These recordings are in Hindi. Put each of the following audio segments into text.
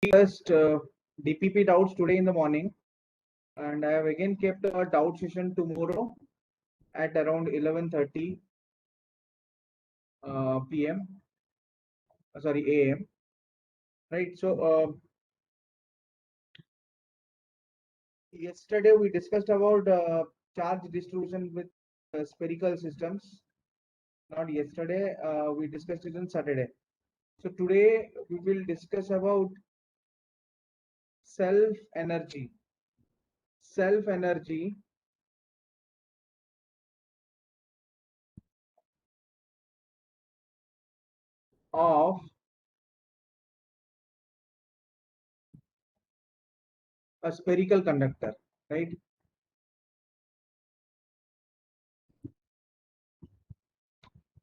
First DPP doubts today in the morning, and I have again kept a doubt session tomorrow at around 11:30 p.m. Sorry, a.m. Right. So yesterday we discussed about charge distribution with spherical systems. Not yesterday. We discussed it on Saturday. So today we will discuss about self energy. Self energy of a spherical conductor, right?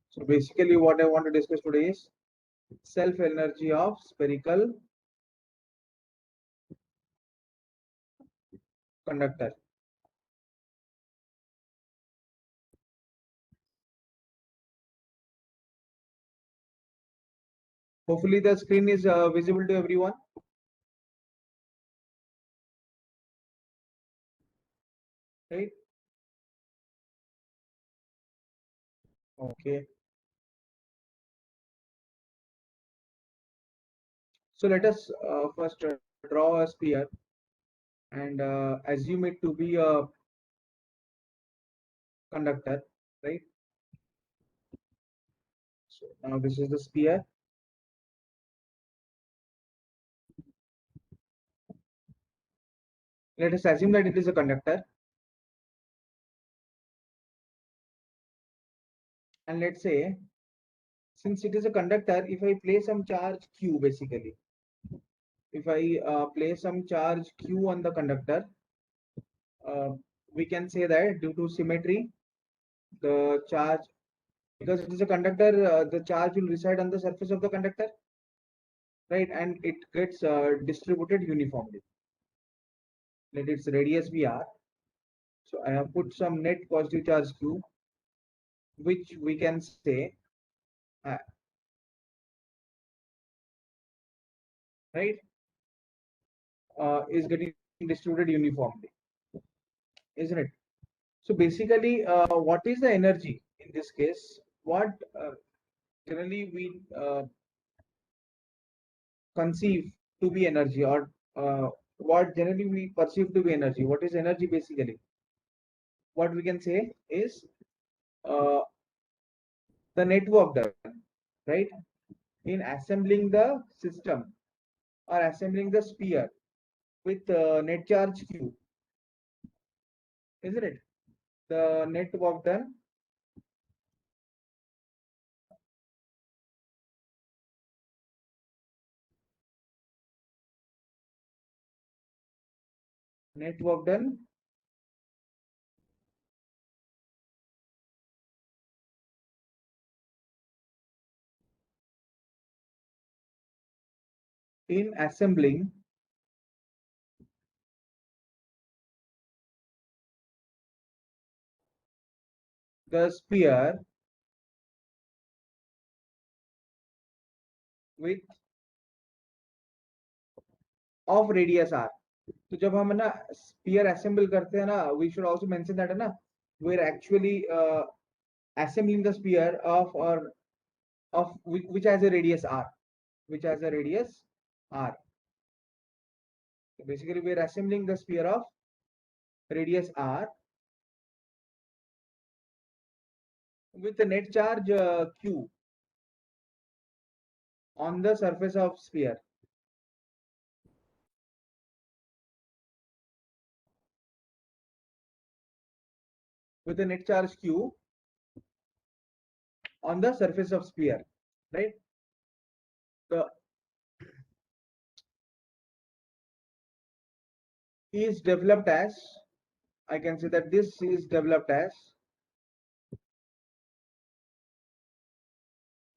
So basically what I want to discuss today is self energy of spherical conductor. Hopefully the screen is visible to everyone. Right? Okay. So let us first draw a sphere and assume it to be a conductor, right? So now this is the sphere. Let us assume that it is a conductor, and let's say since it is a conductor, if I place some charge q, basically if I place some charge q on the conductor, uh, we can say that due to symmetry, the charge, because it is a conductor, the charge will reside on the surface of the conductor, right? And it gets distributed uniformly. Let its radius be r. So I have put some net positive charge q, which we can say, uh, right, is getting distributed uniformly, isn't it? So basically, what is the energy in this case? What generally we conceive to be energy, or what generally we perceive to be energy? What is energy basically? What we can say is uh, the net work done, right, in assembling the system or assembling the sphere with net charge q, isn't it? The net work done net work done in assembling the sphere with of radius r. तो जब हम ना sphere assemble करते हैं ना, we should also mention that है ना, we're actually assembling the sphere of which has a radius r, which has a radius r. So basically we're assembling the sphere of radius r with the net charge q on the surface of sphere. With the net charge q on the surface of sphere, right? The is developed as, I can say that this is developed as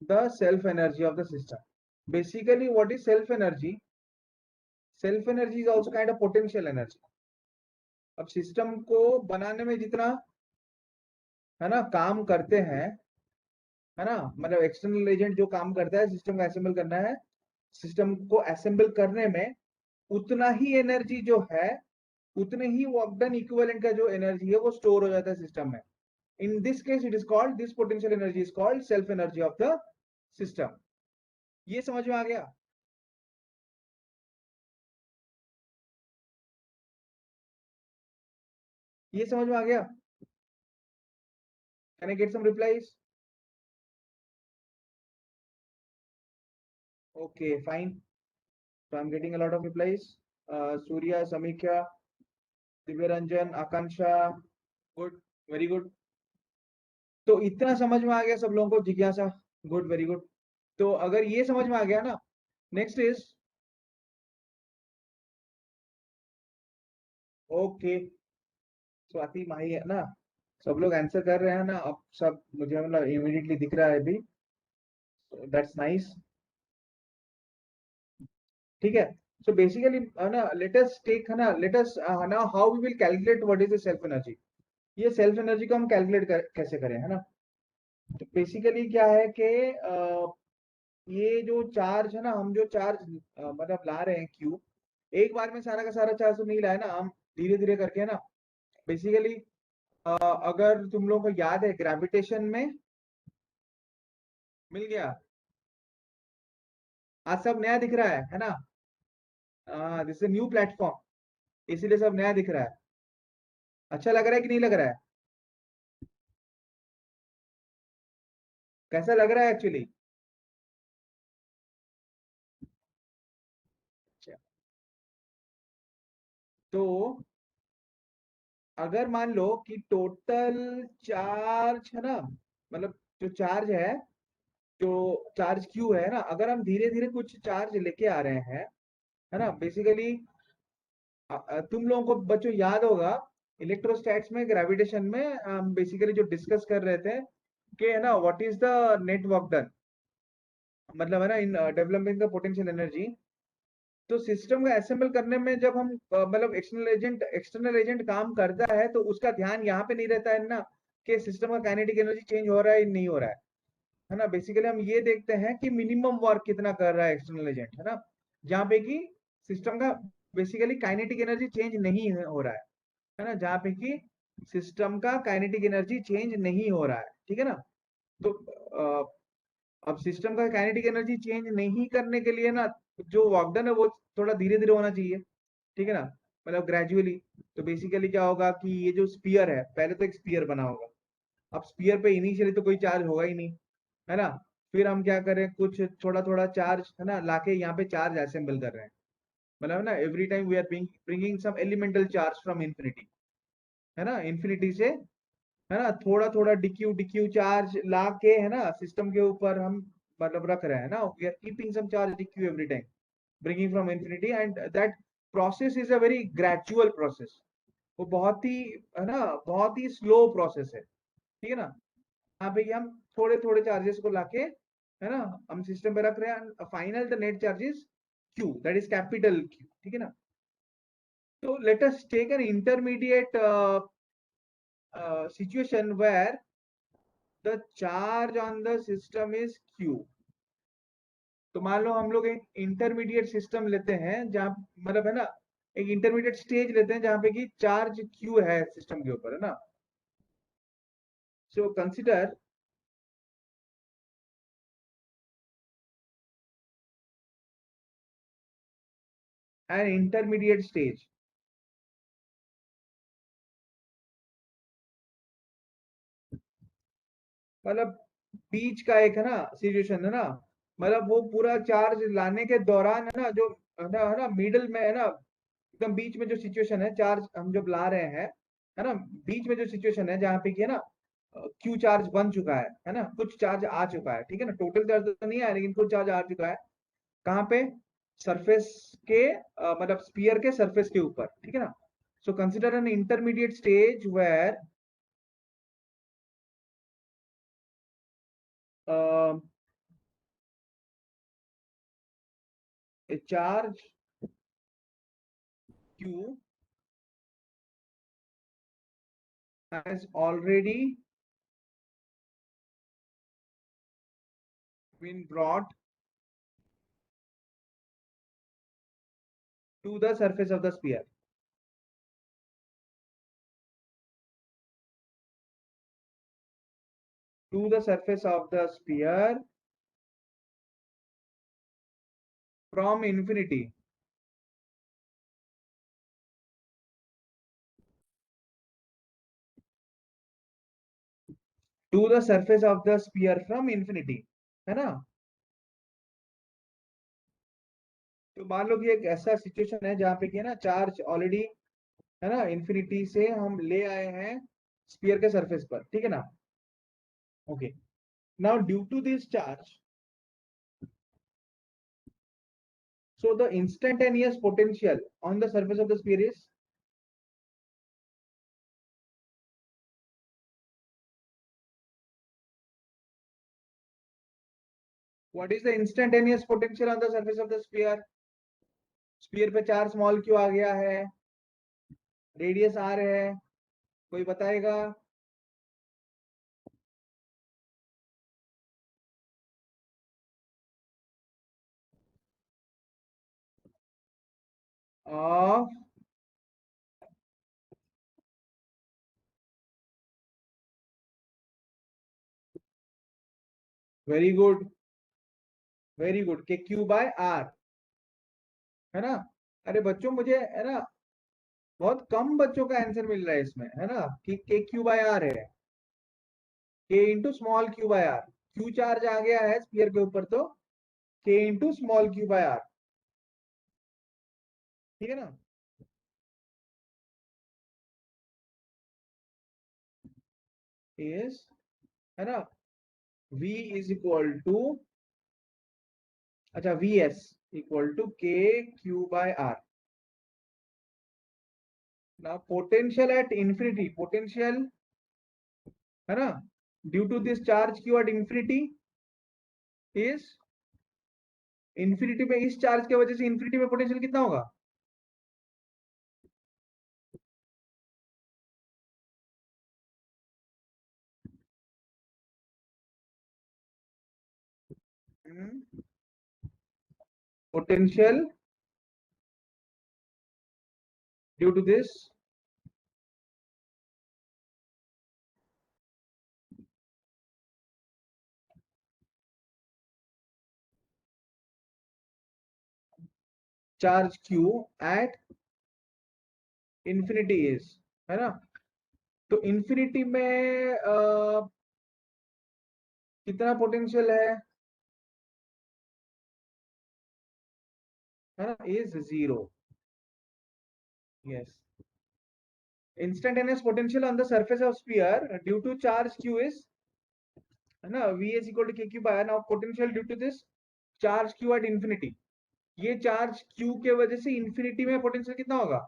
the self energy of the system. Basically, what is self energy? Self energy is also kind of potential energy. अब सिस्टम को बनाने में जितना है ना काम करते हैं, है ना, मतलब एक्सटर्नल एजेंट जो काम करता है सिस्टम को असेंबल करना है, सिस्टम को असेंबल करने में उतना ही एनर्जी जो है, उतने ही वर्क डन इक्विवेलेंट का जो एनर्जी है वो स्टोर हो जाता है सिस्टम में. In this case it is called, this potential energy is called self energy of the system. ये समझ में आ गया? ये समझ में आ गया? Can I get some replies? Okay fine. So I'm getting a lot of replies. Surya, Samikya, Divyaranjan, Akansha, good, very good. तो इतना समझ में आ गया सब लोगों को, जिज्ञासा? Good, very good. तो अगर ये समझ में आ गया ना, नेक्स्ट इज, ओके, स्वाति माही है ना, सब लोग आंसर कर रहे हैं ना अब सब, मुझे मतलब इमीडिएटली दिख रहा है अभी. That's nice. ठीक है. सो बेसिकली है ना, लेट अस टेक, है ना, लेट अस है ना, how we will calculate what is the self energy. ये सेल्फ एनर्जी को हम कैलकुलेट कैसे करें, है ना. तो बेसिकली क्या है कि ये जो चार्ज है ना, हम जो चार्ज मतलब ला रहे हैं क्यू, एक बार में सारा का सारा चार्ज तो नहीं लाया ना हम, धीरे धीरे करके, है ना. बेसिकली अगर तुम लोगों को याद है ग्रेविटेशन में, मिल गया, आज सब नया दिख रहा है ना. दिस न्यू प्लेटफॉर्म, इसीलिए सब नया दिख रहा है. अच्छा लग रहा है कि नहीं लग रहा है? कैसा लग रहा है एक्चुअली? तो अगर मान लो कि टोटल चार्ज है ना, मतलब जो चार्ज जो चार्ज क्यू है ना, अगर हम धीरे धीरे कुछ चार्ज लेके आ रहे हैं, है ना, बेसिकली तुम लोगों को बच्चों याद होगा इलेक्ट्रोस्टैट्स में, ग्रेविटेशन में हम बेसिकली जो डिस्कस कर रहे थे कि है ना, what is the net work done, मतलब है ना, in developing the potential energy. तो सिस्टम को असेंबल करने में जब हम मतलब एक्सटर्नल एजेंट काम करता है, तो उसका ध्यान यहाँ पे नहीं रहता है ना कि सिस्टम का काइनेटिक एनर्जी चेंज हो रहा है नहीं हो रहा है ना. बेसिकली हम ये देखते हैं कि मिनिमम वर्क कितना कर रहा है एक्सटर्नल एजेंट, है ना, जहाँ पे कि सिस्टम का बेसिकली काइनेटिक एनर्जी चेंज नहीं हो रहा है ना, जहाँ पे कि सिस्टम का काइनेटिक एनर्जी चेंज नहीं हो रहा है. ठीक है ना. तो अब सिस्टम का काइनेटिक एनर्जी चेंज नहीं करने के लिए ना, जो वर्क डन है वो थोड़ा धीरे धीरे होना चाहिए. ठीक है ना, मतलब ग्रेजुअली. तो बेसिकली क्या होगा कि ये जो स्पीयर है, पहले तो एक स्पीयर बना होगा. अब स्पीयर पे इनिशियली तो कोई चार्ज होगा ही नहीं, है ना. फिर हम क्या करें, कुछ थोड़ा थोड़ा चार्ज है ना लाके यहाँ पे चार्ज असेंबल कर रहे हैं, मतलब ना every time we are bringing some elemental charge from infinity, है ना, इन्फिनिटी से, है ना, थोड़ा थोड़ा डिक्यू डिक्यू चार्ज ला के, है ना, सिस्टम के ऊपर हम मतलब रख रहे हैं ना, we are keeping some charge dq every time, bringing from infinity, and that process is a very gradual process. वो बहुत ही, है ना, बहुत ही स्लो प्रोसेस है. ठीक है ना. यहाँ पे हम थोड़े थोड़े चार्जेस को लाके, है ना, हम सिस्टम पे रख रहे हैं. Final the net charges Q, that is capital Q. ठीक है ना. तो let us take an intermediate situation where the charge on the system is q. तो मान लो हम लोग एक इंटरमीडिएट सिस्टम लेते हैं, जहाँ मतलब है ना, एक इंटरमीडिएट स्टेज लेते हैं जहाँ पे कि चार्ज q है सिस्टम के ऊपर, है ना. So consider an intermediate stage. मतलब बीच का एक, है ना, सिचुएशन, है ना, मतलब वो पूरा चार्ज लाने के दौरान, है ना, जो है ना मिडल में, है ना, एकदम बीच में जो सिचुएशन है, चार्ज हम जब ला रहे हैं, है ना, बीच में जो सिचुएशन है जहाँ पे कि है ना क्यू चार्ज बन चुका है ना, कुछ चार्ज आ चुका है. ठीक है ना, टोटल चार्ज तो नहीं आया लेकिन कुछ चार्ज आ चुका है. कहाँ पे? सरफेस के मतलब स्पीयर के सरफेस के ऊपर. ठीक है ना. So consider an intermediate stage where a charge q has already been brought to the surface of the sphere. To the surface of the sphere from infinity. To the surface of the sphere from infinity, है ना? तो मान लो कि एक ऐसा सिचुएशन है जहां पे कि है ना चार्ज ऑलरेडी है ना इंफिनिटी से हम ले आए हैं स्फीयर के सरफेस पर, ठीक है ना? Okay, now due to this charge, so the instantaneous potential on the surface of the sphere is, what is the instantaneous potential on the surface of the sphere? Sphere पे चार्ज स्मॉल क्यू आ गया है, रेडियस आर है, कोई बताएगा? Of very good, very good, के क्यू बाय आर, है ना? अरे बच्चों मुझे है ना बहुत कम बच्चों का आंसर मिल रहा है इसमें, है ना, कि के क्यू बाय आर है, k into small q by r, q charge आ गया है स्फीयर के ऊपर तो k into small q by r, ठीक है ना? इज, है ना, v इज इक्वल टू, अच्छा V S equal to k q by r. Now potential at infinity, potential, है ना, due to this charge q at infinity is, infinity में इस चार्ज की वजह से इंफिनिटी में पोटेंशियल कितना होगा? Potential due to this charge q at infinity is, है ना? तो इंफिनिटी में कितना पोटेंशियल है ना, is zero. Yes, instantaneous potential on the surface of sphere due to charge q is, है ना, v is equal to k q by r. now potential due to this charge q at infinity, ये चार्ज q के वजह से इंफिनिटी में पोटेंशियल कितना होगा?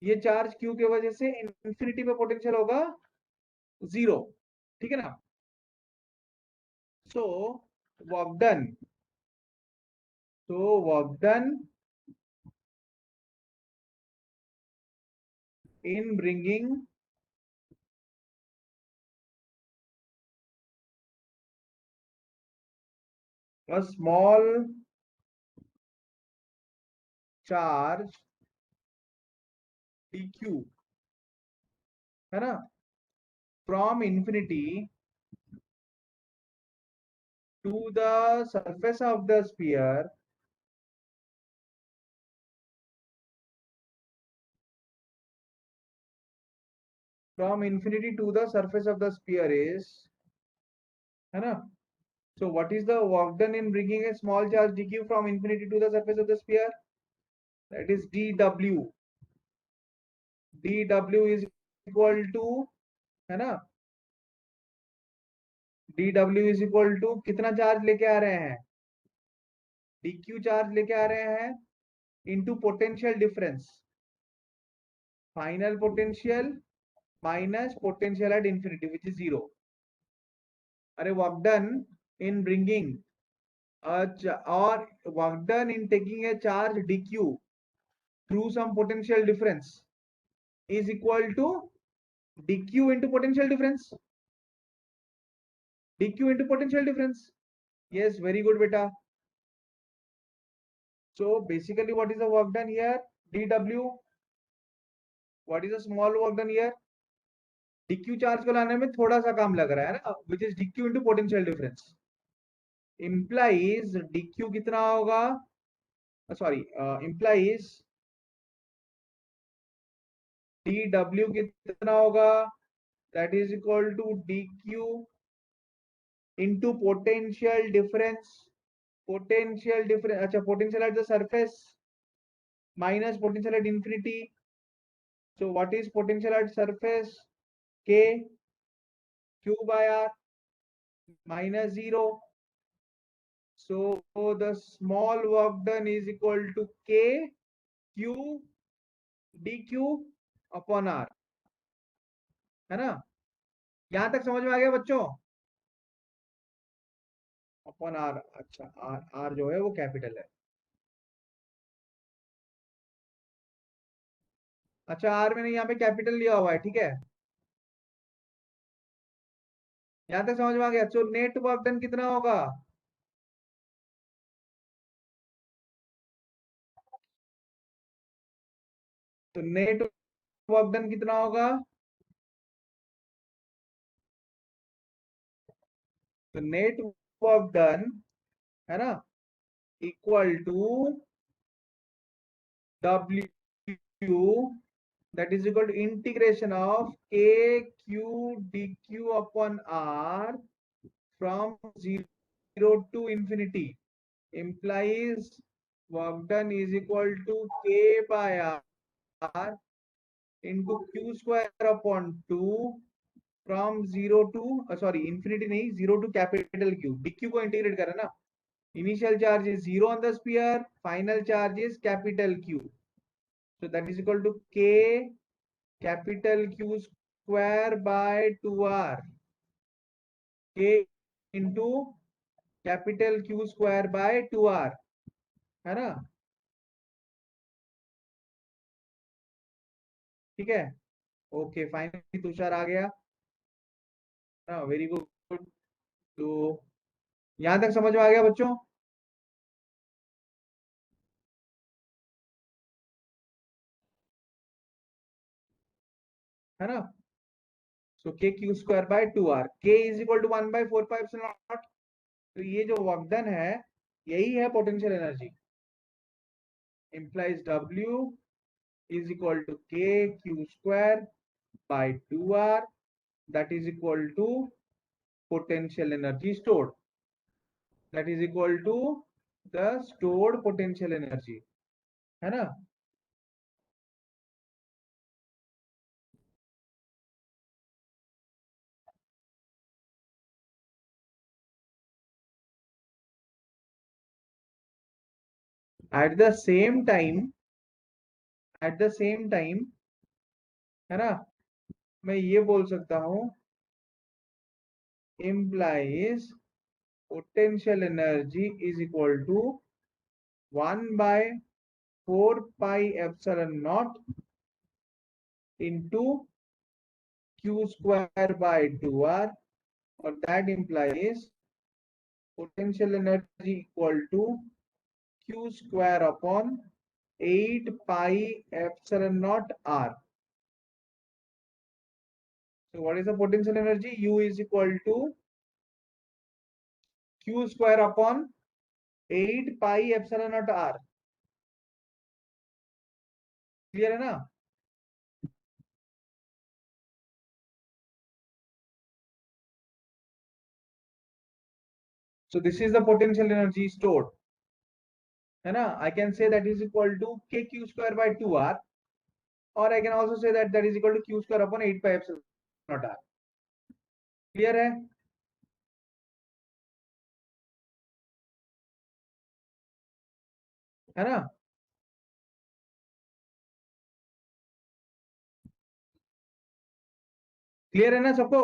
ये चार्ज q के वजह से इंफिनिटी में पोटेंशियल होगा जीरो, ठीक है ना? So work done, so work done in bringing a small charge dq, है ना, from infinity to the surface of the sphere from infinity to the surface of the sphere is, है ना? So what is the work done in bringing a small charge dq from infinity to the surface of the sphere? That is dw. dw is equal to, है ना, dw is equal to कितना चार्ज लेके आ रहे हैं? dq चार्ज लेके आ रहे हैं into potential difference, final potential minus potential at infinity which is zero. अरे work done in bringing or work done in taking a charge dq through some potential difference is equal to dq into potential difference, dq into potential difference. Yes, very good beta. So basically, what is the work done here? dw. What is the small work done here? dq charge को लाने में थोड़ा सा काम लग रहा है ना, which is dq into potential difference. Implies dq कितना होगा? सॉरी, implies dw कितना होगा? That is equal to dq into potential difference. Potential difference, अच्छा, potential at the surface minus potential at infinity. So what is potential at surface? K q by r minus 0. So the small work done is equal to k q dq upon r, है ना? यहां तक समझ में आ गया बच्चों? अपॉन आर, अच्छा, आर आर जो है वो कैपिटल है. अच्छा, आर मैंने यहाँ पे कैपिटल लिया हुआ है, ठीक है. यहां तक समझ में आ गया? तो नेट वर्क डन कितना होगा? तो नेट वर्क डन कितना होगा? तो नेट वर्क डन, है ना, equal to W, that is equal to integration of k q dq upon r from 0 to infinity, implies work done is equal to k by r into q square upon 2 from 0 to sorry infinity नहीं, 0 to capital Q. dq को इंटीग्रेट करा ना. Initial charge is 0 on the sphere, final charge is capital Q. So that is equal to k capital Q square by 2r. k into capital Q square by 2r, है ना? ठीक है. ओके, फाइनली तुषार आ गया ना, वेरी गुड. तो यहां तक समझ में आ गया बच्चों? है ना? So k q square by 2r, k is equal to 1 by 4 pi epsilon naught. तो ये जो वर्क डन है, यही है potential energy. implies W is equal to k q square by 2r, that is equal to potential energy stored, that is equal to the stored potential energy, है ना? at the same time at the same time, है ना, मैं ये बोल सकता हूं implies potential energy is equal to 1 by 4 pi epsilon naught into q square by 2r, or that implies potential energy equal to q square upon 8 pi epsilon naught r. So what is the potential energy? U is equal to q square upon 8 pi epsilon naught r. Clear है ना? So this is the potential energy stored, है ना? I can say that is equal to k q square by 2r, or I can also say that that is equal to q square upon 8 pi epsilon naught r. Clear है ना? क्लियर है ना सबको?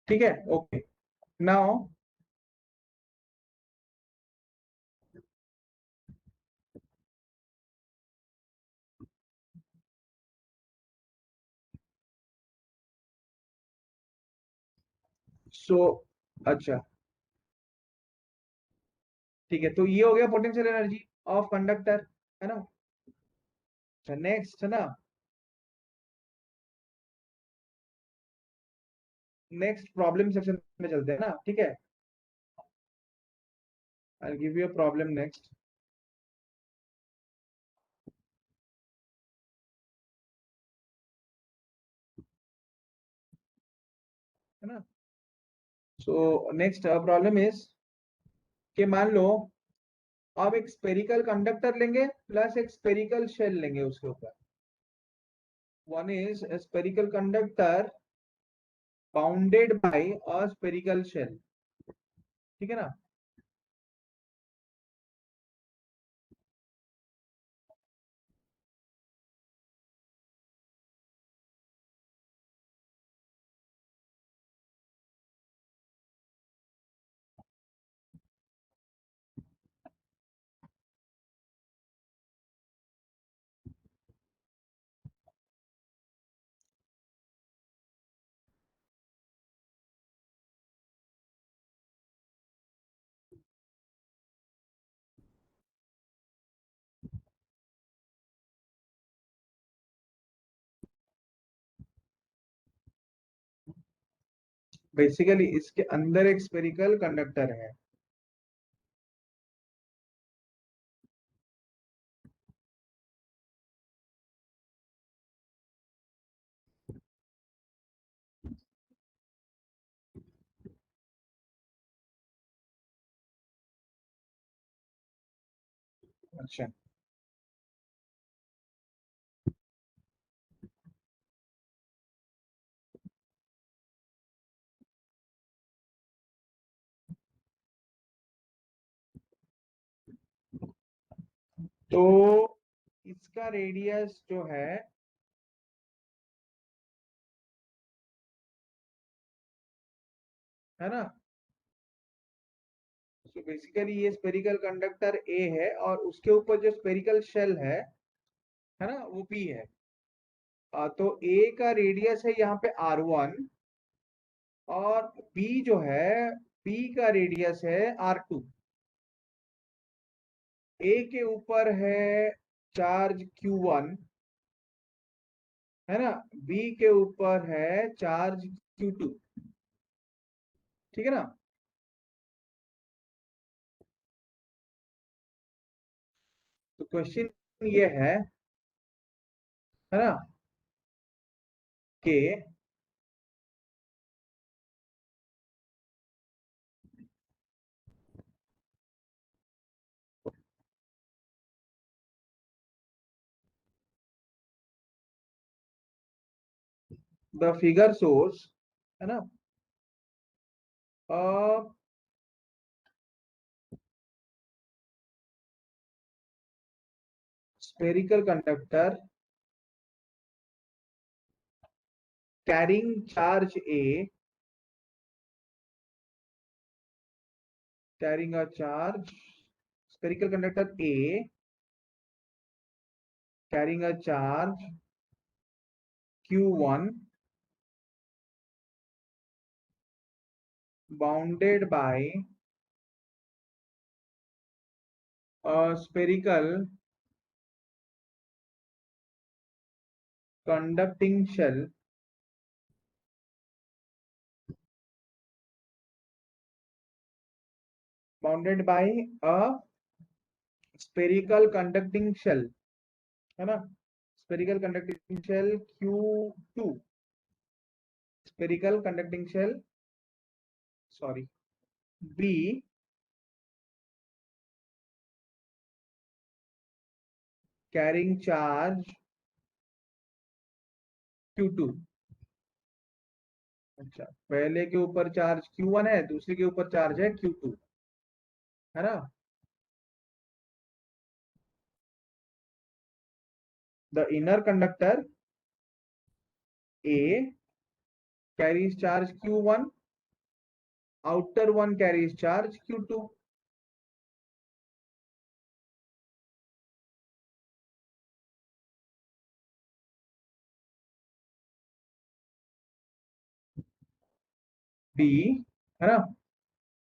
ठीक है, ओके। नाउ सो अच्छा, ठीक है, तो ये हो गया पोटेंशियल एनर्जी ऑफ कंडक्टर, है ना। अच्छा, नेक्स्ट है ना, नेक्स्ट प्रॉब्लम सेक्शन में चलते हैं ना, ठीक है। I give you a problem next, है ना। सो नेक्स्ट प्रॉब्लम इज कि मान लो आप एक स्पेरिकल कंडक्टर लेंगे प्लस एक स्पेरिकल शेल लेंगे उसके ऊपर। One is spherical conductor bounded by a spherical shell, ठीक है ना। बेसिकली इसके अंदर एक स्पेरिकल कंडक्टर है। अच्छा, तो इसका रेडियस जो है ना। तो बेसिकली ये स्पेरिकल कंडक्टर ए है और उसके ऊपर जो स्पेरिकल शेल है ना, वो पी है। तो ए का रेडियस है यहाँ पे R1 और बी जो है, बी का रेडियस है R2। ए के ऊपर है चार्ज Q1, है ना। बी के ऊपर है चार्ज Q2, ठीक है ना। तो क्वेश्चन ये है ना, कि द फिगर सोर्स, है ना, spherical conductor carrying charge A, carrying a charge, spherical conductor A carrying a charge Q1 bounded by a spherical conducting shell, bounded by a spherical conducting shell, है ना। spherical conducting shell Q2, spherical conducting shell, sorry, B carrying charge Q2। अच्छा, पहले के ऊपर चार्ज Q1 है, दूसरे के ऊपर चार्ज है Q2, है ना। The inner conductor A carries charge Q1 outer one carries charge q2. B है ना,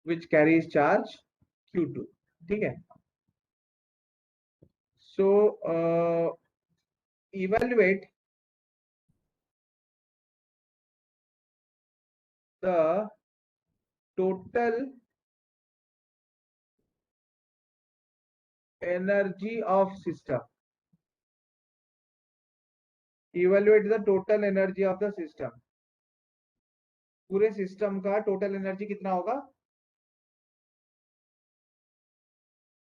which carries charge q2. ठीक है. So evaluate the total energy of system. Evaluate the total energy of the system. पूरे सिस्टम का टोटल एनर्जी कितना होगा,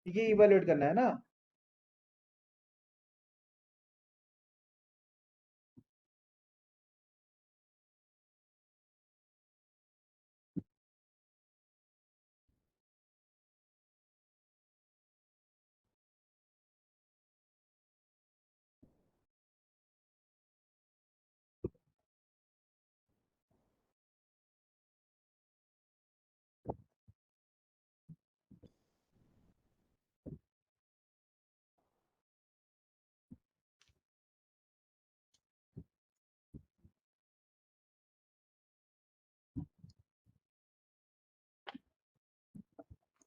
ये इवेल्युएट करना है ना.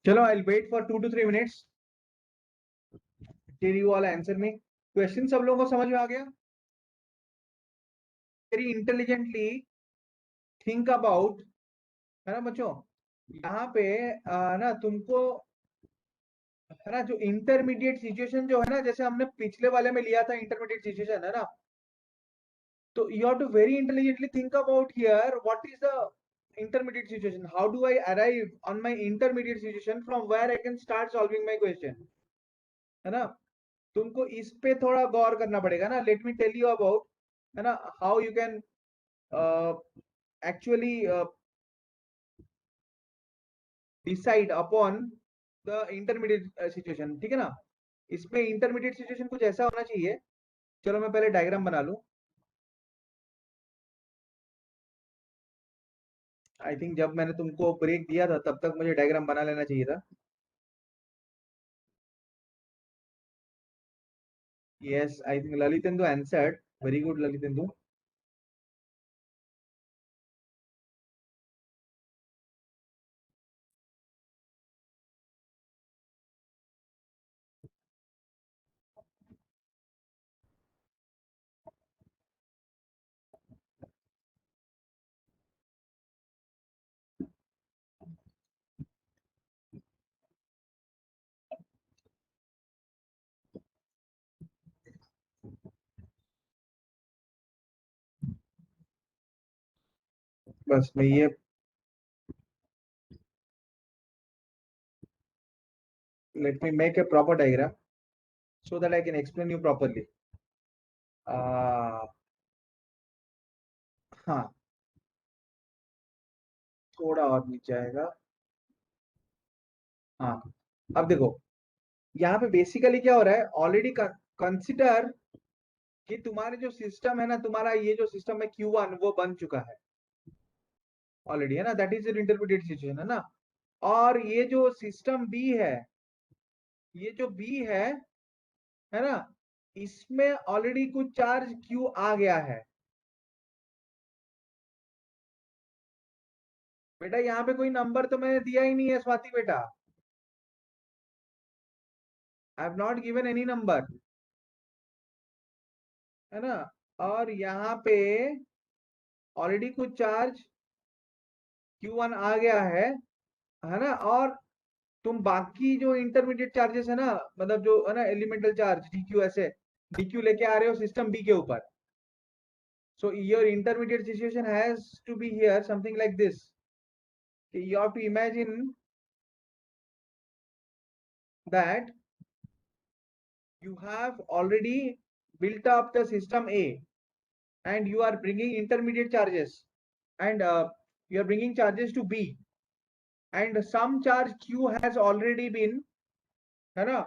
चलो, I will wait for 2 to 3 minutes till you all answer me. Question सब लोगों को समझ में आ गया? वेरी इंटेलिजेंटली थिंक अबाउट, है ना बच्चों. यहाँ पे ना तुमको, है ना, जो इंटरमीडिएट सिचुएशन जो है ना, जैसे हमने पिछले वाले में लिया था इंटरमीडिएट सिचुएशन, है ना. तो you have to very intelligently think about here what is the intermediate situation. How do I arrive on my intermediate situation from where I can start solving my question, है ना. तुमको इस पे थोड़ा गौर करना पड़ेगा ना. Let me tell you about, है ना, how you can actually decide upon the intermediate situation. ठीक है ना. इसमें इंटरमीडिएट सिचुएशन कुछ ऐसा होना चाहिए. चलो मैं पहले डायग्राम बना लूं. आई थिंक जब मैंने तुमको ब्रेक दिया था तब तक मुझे डायग्राम बना लेना चाहिए था. Yes, I think Lalitendu answered. Very good Lalitendu. बस मैं ये, let me make a proper diagram so that I can explain you properly. हाँ, थोड़ा और नीचे आएगा. हाँ, अब देखो यहाँ पे बेसिकली क्या हो रहा है. ऑलरेडी कंसिडर कि तुम्हारे जो सिस्टम है ना, तुम्हारा ये जो सिस्टम है Q1 वो बन चुका है ऑलरेडी, है ना. दैट इज इंटरमीडिएट सिचुएशन, है ना. और ये जो सिस्टम बी है, ये जो बी है ना, इसमें ऑलरेडी कुछ चार्ज Q आ गया है. बेटा यहाँ पे कोई नंबर तो मैंने दिया ही नहीं है स्वाति बेटा. I have not given any number, है ना. और यहाँ पे ऑलरेडी कुछ चार्ज Q1 आ गया है ना. और तुम बाकी जो इंटरमीडिएट चार्जेस है ना, मतलब जो है ना एलिमेंटल चार्ज DQ, ऐसे DQ लेके आ रहे हो सिस्टम बी के ऊपर. So your intermediate situation has to be here something like this. You have to imagine that you have already built up the system A and you are bringing intermediate charges, and you are bringing charges to B, and some charge Q has already been, है ना,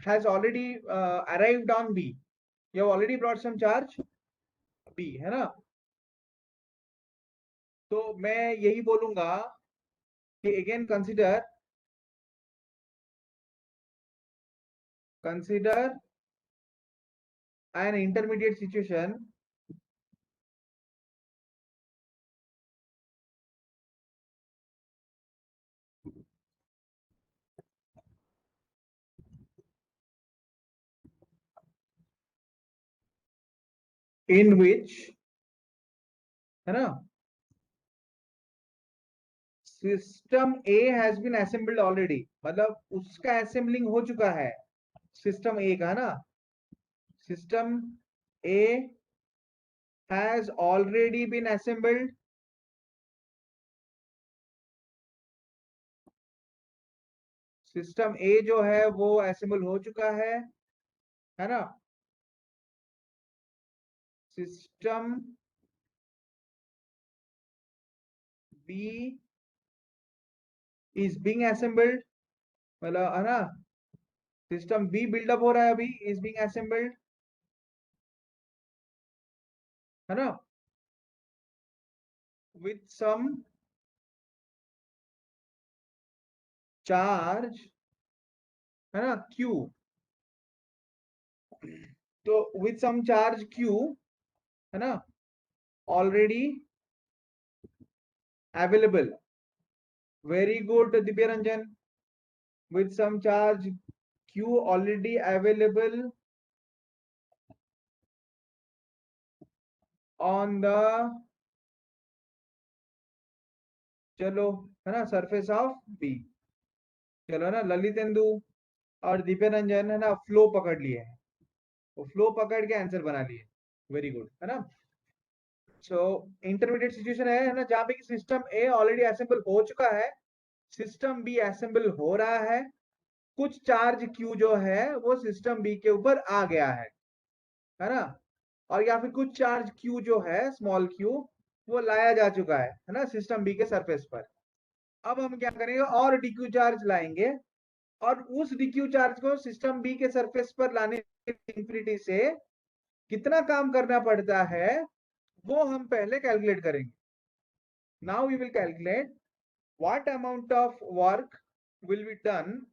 has already arrived on B. You have already brought some charge B, है ना. तो मैं यही बोलूंगा कि again consider an intermediate situation in which, है ना, system A has been assembled already, मतलब उसका असेंबलिंग हो चुका है सिस्टम ए का ना, system A has already been assembled, system A जो है वो असेंबल हो चुका है ना, system B is being assembled, मतलब है ना, सिस्टम बी बिल्डअप हो रहा है अभी, इज बीइंग असेंबल्ड, है ना, विथ सम चार्ज, है ना, क्यू, तो विथ सम चार्ज क्यू, है ना, already available, very good Divya Ranjan, with some charge q already available on the, चलो, है ना, सरफेस ऑफ बी, चलो ना, ललितेंदु और दिव्य रंजन है ना फ्लो पकड़ लिए हैं, वो फ्लो पकड़ के आंसर बना लिए, वेरी गुड, है ना। सो इंटरमीडिएट सिचुएशन है ना, जहां पे सिस्टम ए ऑलरेडी असेंबल हो चुका है, सिस्टम बी असेंबल हो रहा है, कुछ चार्ज क्यू जो है वो सिस्टम बी के ऊपर आ गया है ना, और या फिर कुछ चार्ज क्यू जो है स्मॉल क्यू वो लाया जा चुका है ना सिस्टम बी के सरफेस पर। अब हम क्या करेंगे, और डीक्यू चार्ज लाएंगे, और उस डीक्यू चार्ज को सिस्टम बी के सरफेस पर लाने इंफिनिटी से कितना काम करना पड़ता है वो हम पहले कैलकुलेट करेंगे। Now we will calculate what amount of work will be done,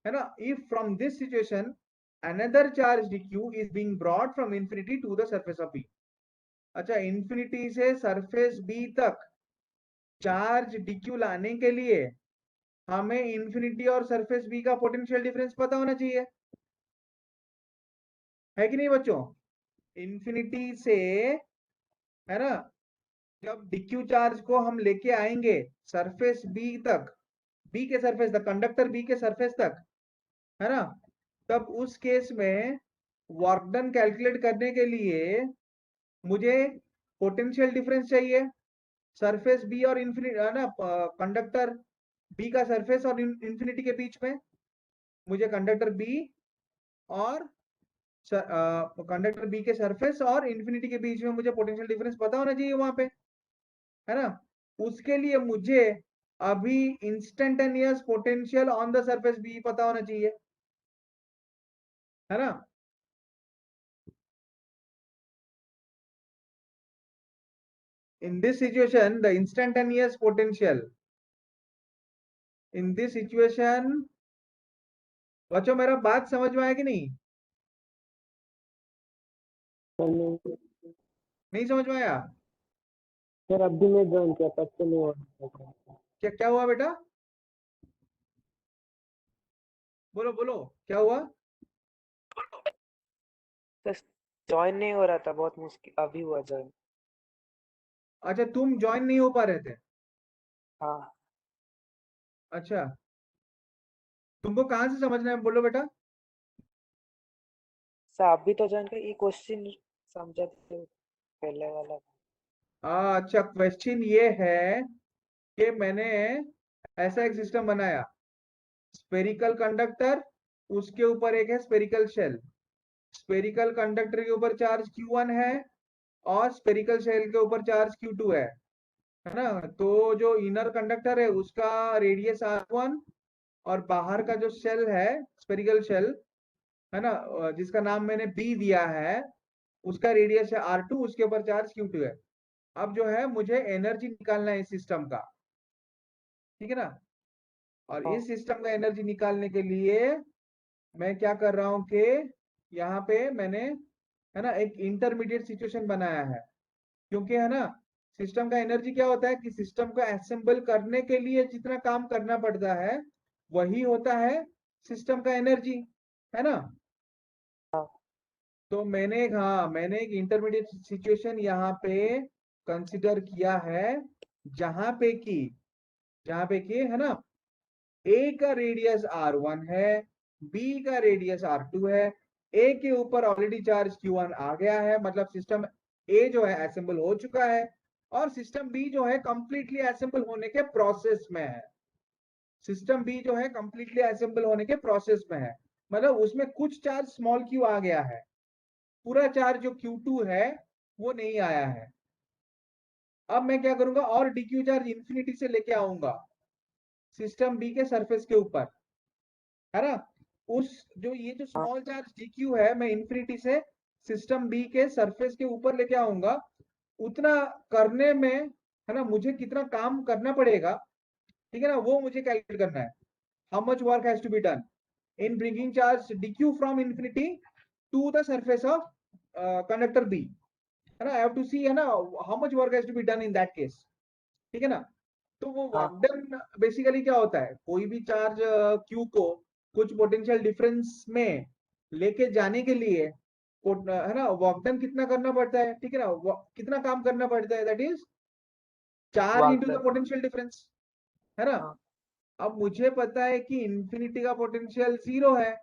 है ना, if from this situation another charge dq is being brought from infinity to the surface of b। अच्छा, इंफिनिटी से सरफेस बी तक चार्ज dq लाने के लिए हमें इंफिनिटी और सरफेस बी का पोटेंशियल डिफरेंस पता होना चाहिए, है कि नहीं बच्चों। इंफिनिटी से, है ना, जब dq चार्ज को हम लेके आएंगे सरफेस बी तक, बी के सरफेस तक, कंडक्टर बी के सरफेस तक, है ना, तब उस केस में वर्क डन कैलकुलेट करने के लिए मुझे पोटेंशियल डिफरेंस चाहिए सरफेस बी और इंफिनिटी, है ना, कंडक्टर बी का सरफेस और इंफिनिटी के बीच में मुझे कंडक्टर बी और कंडक्टर बी के सरफेस और इंफिनिटी के बीच में मुझे पोटेंशियल डिफरेंस पता होना चाहिए वहां पे, है ना। उसके लिए मुझे अभी instantaneous potential on the surface B पता होना चाहिए, है ना। in this situation the instantaneous potential, in this situation, बच्चों मेरा बात समझ में आया कि नहीं, सर नहीं नहीं समझ में आया, सर, अभी मैं ज्वाइन किया तब से नहीं हो रहा था। क्या क्या हुआ बेटा, बोलो बोलो, क्या हुआ। सर ज्वाइन नहीं हो रहा था, बहुत मुश्किल, अभी हुआ ज्वाइन। अच्छा, तुम ज्वाइन नहीं हो पा रहे थे, हाँ अच्छा, तुमको कहाँ से समझना है, बोलो बेटा। सर अभी तो ज्वाइन कर, ये क्वेश्चन समझा थे पहले वाला। अच्छा, क्वेश्चन ये है कि मैंने ऐसा एक सिस्टम बनाया, स्पेरिकल कंडक्टर, उसके ऊपर एक है स्पेरिकल शेल, स्पेरिकल कंडक्टर के ऊपर चार्ज Q1 है और स्पेरिकल शेल के ऊपर चार्ज Q2 है ना। तो जो इनर कंडक्टर है उसका रेडियस R1 और बाहर का जो शेल है स्पेरिकल शेल, है ना, जिसका नाम मैंने B दिया है, उसका रेडियस है R2, उसके ऊपर चार्ज Q2 है। अब जो है मुझे एनर्जी निकालना है इस सिस्टम का, ठीक है ना। और हाँ इस सिस्टम का एनर्जी निकालने के लिए मैं क्या कर रहा हूं कि यहाँ पे मैंने, है ना, एक इंटरमीडिएट सिचुएशन बनाया है। क्योंकि है ना, सिस्टम का एनर्जी क्या होता है कि सिस्टम को असेंबल करने के लिए जितना काम करना पड़ता है वही होता है सिस्टम का एनर्जी, है ना। हाँ तो मैंने एक इंटरमीडिएट सिचुएशन यहाँ पे कंसिडर किया है, जहां पे कि है ना, ए का रेडियस R1 है, बी का रेडियस R2 है, ए के ऊपर ऑलरेडी चार्ज Q1 आ गया है, मतलब सिस्टम ए जो है असेंबल हो चुका है, और सिस्टम बी जो है कंप्लीटली असेंबल होने के प्रोसेस में है। सिस्टम बी जो है कंप्लीटली असेंबल होने के प्रोसेस में है, मतलब उसमें कुछ चार्ज स्मॉल क्यू आ गया है, पूरा चार्ज जो Q2 है वो नहीं आया है। अब मैं क्या करूंगा, और डीक्यू चार्ज इंफिनिटी से लेके आऊंगा सिस्टम बी के सरफेस के ऊपर, है ना। उस ये जो हाँ स्मॉल चार्ज dq है, मैं इंफिनिटी से सिस्टम बी के सरफेस के ऊपर लेके आऊंगा। उतना करने में, है ना, मुझे कितना काम करना पड़ेगा, ठीक है ना, वो मुझे कैलकुलेट करना है। How much work has to be done in bringing charge dq from infinity to the surface of conductor B, है ना। आई हैव टू सी, है ना, how much work has to be done in that case, ठीक है ना। तो वो हाँ वर्क डन बेसिकली क्या होता है, कोई भी चार्ज क्यू को कुछ पोटेंशियल डिफरेंस में लेके जाने के लिए, है ना, वर्क डन कितना करना पड़ता है, ठीक है ना, कितना काम करना पड़ता है, that is charge work into the done potential difference, है ना। हाँ अब मुझे पता है कि इंफिनिटी का पोटेंशियल 0 है,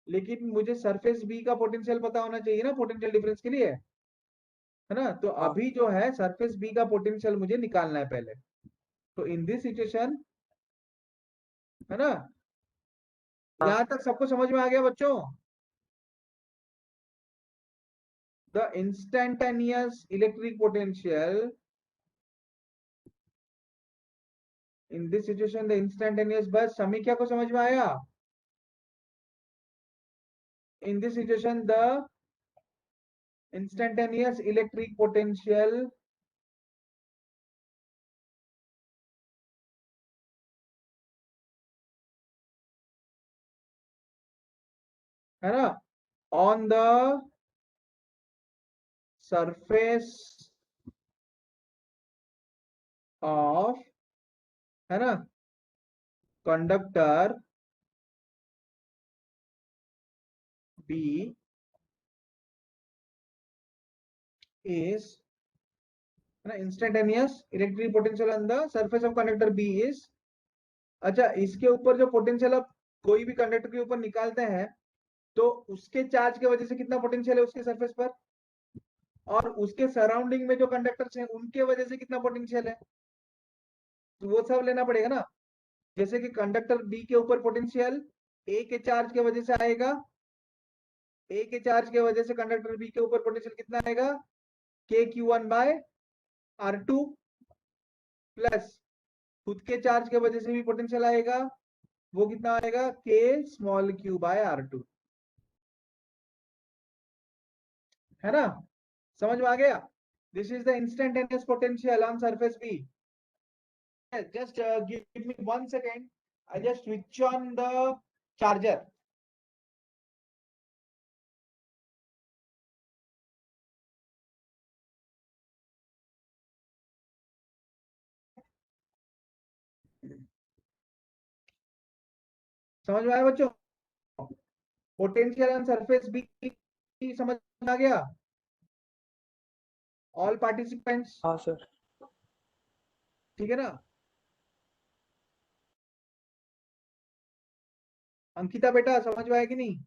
लेकिन मुझे सरफेस बी का पोटेंशियल पता होना चाहिए ना पोटेंशियल डिफरेंस के लिए, है ना। तो हाँ अभी जो है सरफेस बी का पोटेंशियल मुझे निकालना है पहले। तो इन दिस सिचुएशन, है ना, हाँ यहां तक सबको समझ में आ गया बच्चों। The instantaneous electric potential in this situation, the instantaneous, बस समीक्षा को समझ में आया। In this situation the instantaneous electric potential, है ना, ऑन द सरफेस ऑफ, है ना, कंडक्टर बी is, है ना, instantaneous electric potential on the surface of conductor B is, अच्छा, इसके ऊपर जो पोटेंशियल आप कोई भी कंडक्टर के ऊपर निकालते हैं, तो उसके चार्ज की वजह से कितना पोटेंशियल है उसके सरफेस पर, और उसके सराउंडिंग में जो कंडक्टर्स हैं उनके वजह से कितना पोटेंशियल है, तो वो सब लेना पड़ेगा ना। जैसे कि कंडक्टर बी के ऊपर पोटेंशियल ए के चार्ज के वजह से आएगा, ए के चार्ज के वजह से कंडक्टर बी के ऊपर पोटेंशियल कितना आएगा, के Q1 बाय R2, प्लस खुद के चार्ज के वजह से भी पोटेंशियल आएगा, वो कितना आएगा, के स्मॉल क्यू बाय R2, है ना। समझ में आ गया। This is the instantaneous potential on surface B. Just give me 1 second, I just switch on the charger. समझ में आया बच्चों, पोटेंशियल ऑन सरफेस बी समझ में आ गया, ऑल पार्टिसिपेंट्स, हाँ सर ठीक है ना। अंकिता बेटा समझ में आया कि नहीं,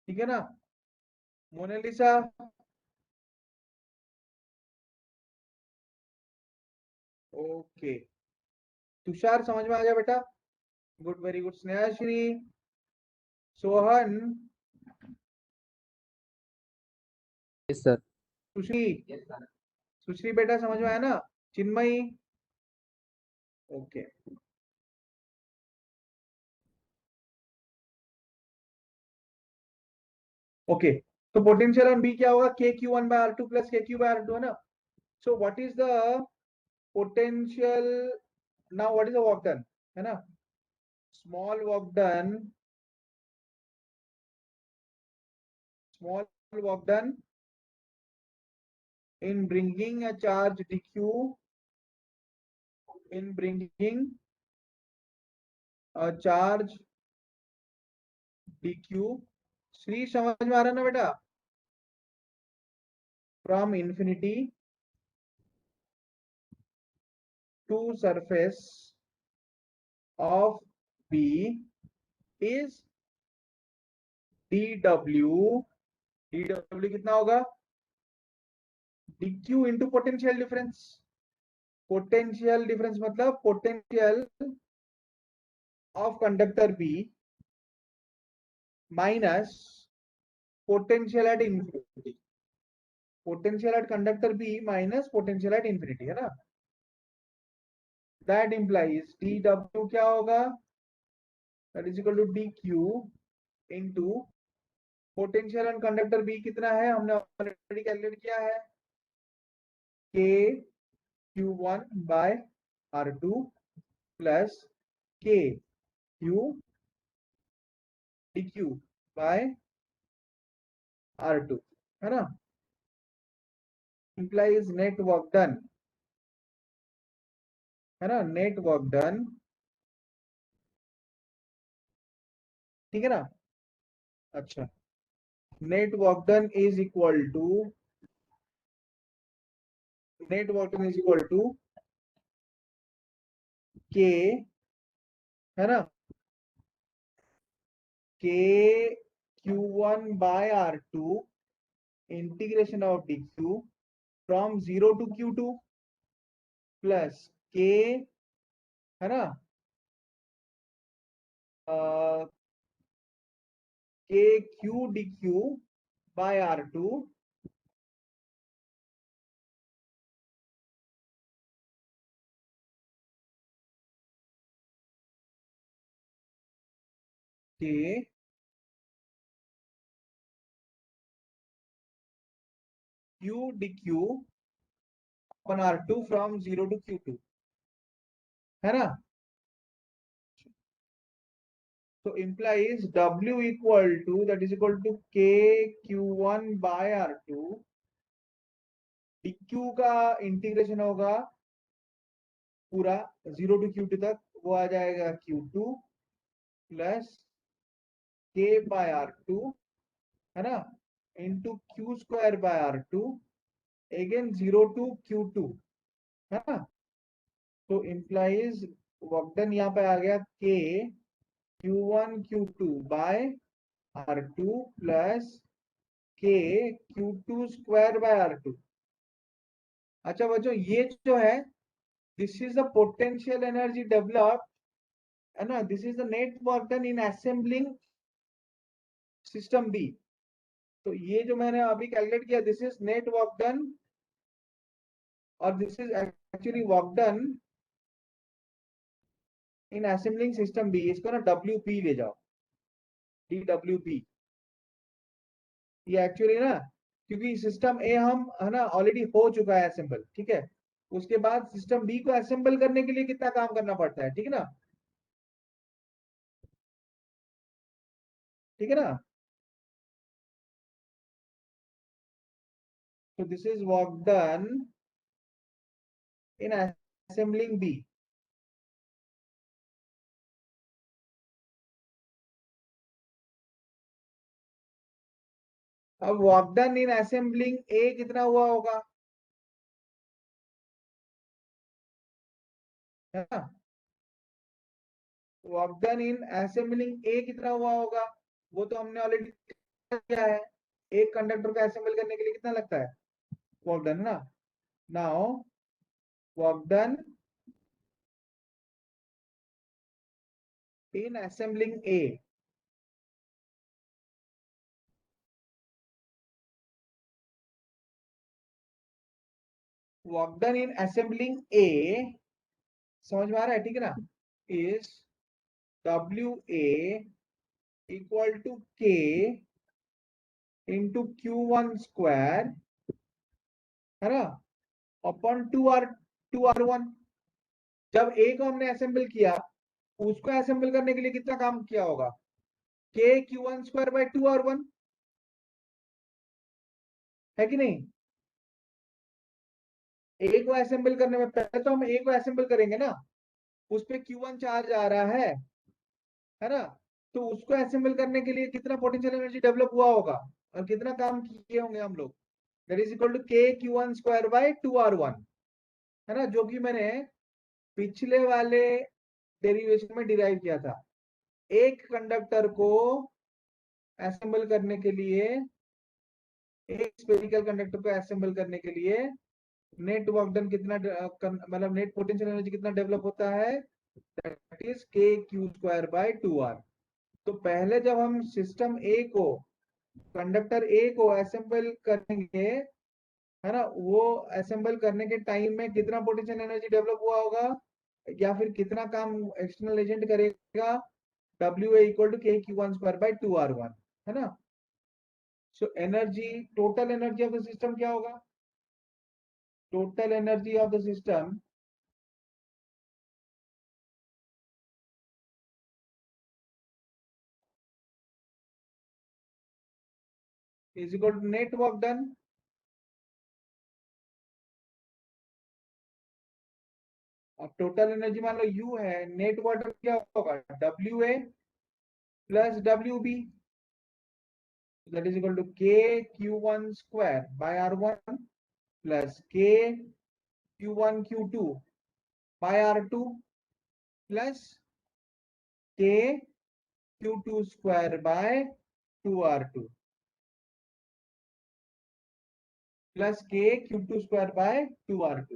ठीक है ना। Mona Lisa, okay. तुषार समझ में आ गया बेटा, good, very good. Snehashree, Sohan, yes sir. Sushree, Sushree बेटा समझ में आया ना, चिन्मयी, ओके। ओके, तो पोटेंशियल ऑन बी क्या होगा, k q one by are two plus k q by are two, है ना. So what is the potential, now what is the work done, है ना. Small work done, small work done in bringing a charge dq, in bringing a charge dq. Shri समझ में आ रहा है ना बेटा, from infinity to surface of b is dw. dw कितना होगा, dq into potential difference. Potential difference मतलब potential of conductor B minus potential at infinity. Potential at conductor B minus potential at infinity, है ना. दैट इंप्लाइज डी डब्ल्यू क्या होगा, that is equal to d q into potential on conductor B कितना है, हमने ऑलरेडी कैलकुलेट किया है, k q one by are two plus k q d q by are two, है ना. implies net work done, है ना, नेट वर्क डन. ठीक है ना. अच्छा, net work done is equal to, net work done is equal to k, है ना, k q one by are two integration of d q from zero to q two plus k, है ना, k q d q by are two k q d q upon r two from zero to q two, है ना. So implies W equal to, that is equal to K Q1 by R2. DQ का इंटीग्रेशन होगा पूरा जीरो टू Q2 तक, वो आ जाएगा Q2 plus K bye R2, है ना, into Q square by R2, again zero to Q2, है ना. तो implies वर्क डन यहाँ पे आ गया K Q1 Q2 by R2 plus के Q2 स्क्वायर बाय R2. अच्छा बच्चों, ये जो है, this is the potential energy develop, है ना. This is the net work done in assembling system B. तो ये जो मैंने अभी कैलकुलेट किया, this is net work done, और this is actually work done in assembling system B. इसको ना डब्ल्यू पी ले जाओ, डी डब्ल्यू पी. ये एक्चुअली ना, क्योंकि सिस्टम ए हम, है ना, ऑलरेडी हो चुका है असेंबल, ठीक है. उसके बाद सिस्टम बी को असेंबल करने के लिए कितना काम करना पड़ता है, ठीक है ना. ठीक है ना. So this is work done in assembling B. अब वर्क डन इन असेंबलिंग ए कितना हुआ होगा, है ना. वर्क डन इन असेंबलिंग ए कितना हुआ होगा, वो तो हमने ऑलरेडी किया है. एक कंडक्टर को असेंबल करने के लिए कितना लगता है, वर्क डन, ना. Now work done in assembling A, work done in assembling A, समझ में आ रहा है, ठीक है ना, is W A equal to k into Q1 square, है ना, अपॉन 2R1। जब ए को हमने असेंबल किया, उसको असेंबल करने के लिए कितना काम किया होगा, Q1 स्क्वायर/2R1, है कि नहीं। ए को असेंबल करने में पहले तो हम ए को असेंबल करेंगे ना, उस पे Q1 चार्ज आ रहा है ना, तो उसको असेंबल करने के लिए कितना पोटेंशियल एनर्जी डेवलप हुआ होगा और कितना काम किए होंगे हम लोग, that is equal to Q1 स्क्वायर/2R1, है ना, जो कि मैंने पिछले वाले डेरिवेशन में डिराइव किया था। एक कंडक्टर को असेंबल करने के लिए, एक स्फेरिकल कंडक्टर को असेंबल करने के लिए नेट वर्क डन कितना, मतलब नेट पोटेंशियल एनर्जी कितना डेवलप होता है, that is Q2 bye 2R। तो पहले जब हम सिस्टम ए को, कंडक्टर ए को असेंबल करेंगे, है ना, वो असेंबल करने के टाइम में कितना पोटेंशियल एनर्जी डेवलप हुआ होगा या फिर कितना काम एक्सटर्नल एजेंट करेगा, WA इक्वल टू Q1 स्क्वायर/2R1, है ना। So energy, total energy of the system क्या होगा, total energy of the system is equal to net work done. अब टोटल एनर्जी मान लो U है, नेट वर्क डन क्या होगा, WA plus WB, that is equal to K Q1 square plus K Q1 Q2/R2 plus K Q2 square plus K Q2 square.